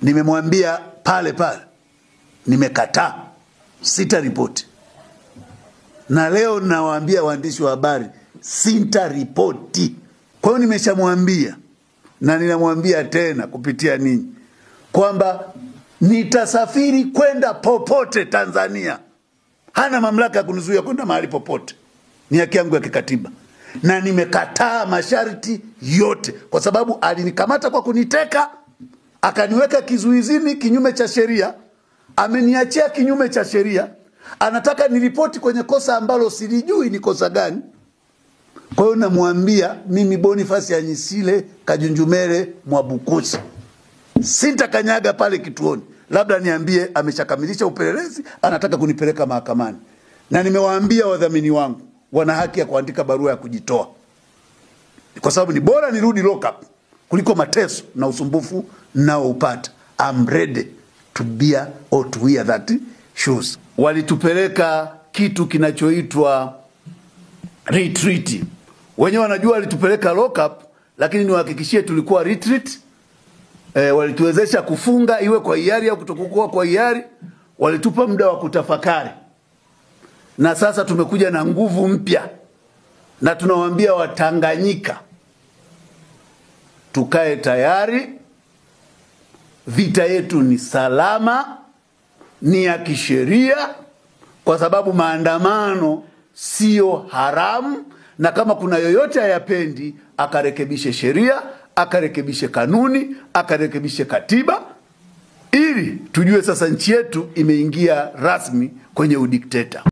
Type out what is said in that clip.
Nimemwambia pale pale, nimekataa, sitaripoti. Na leo nawaambia waandishi wa habari, sitaripoti. Kwa hiyo nimeshamwambia na ninamwambia tena kupitia ninyi kwamba nitasafiri kwenda popote Tanzania. Hana mamlaka ya kunizuia kwenda mahali popote. Ni haki yangu ya kikatiba. Na nimekataa masharti yote kwa sababu alinikamata kwa kuniteka, akaniweka kizuizini kinyume cha sheria, ameniachia kinyume cha sheria, anataka niripoti kwenye kosa ambalo silijui ni kosa gani. Kwa hiyo namwambia mimi Boniface Anyisile Kajunjumere Mwabukusi, sintakanyaga pale kituoni. Labda niambie ameshakamilisha upelelezi, anataka kunipeleka mahakamani. Na nimewaambia wadhamini wangu wana haki ya kuandika barua ya kujitoa. Kwa sababu ni bora nirudi lock up kuliko mateso na usumbufu nao upata. I'm ready to bear or to wear that shoes. Walitupeleka kitu kinachoitwa retreat. Wenyewe wanajua walitupeleka lock up, lakini niwahakikishie tulikuwa retreat. Walituwezesha kufunga iwe kwa hiari au kutokuwa kwa hiari. Walitupa muda wa kutafakari. Na sasa tumekuja na nguvu mpya. Na tunawaambia Watanganyika tukae tayari. Vita yetu ni salama, ni ya kisheria, kwa sababu maandamano sio haramu. Na kama kuna yoyote hayapendi, akarekebishe sheria, akarekebishe kanuni, akarekebishe katiba, ili tujue sasa nchi yetu imeingia rasmi kwenye udikteta.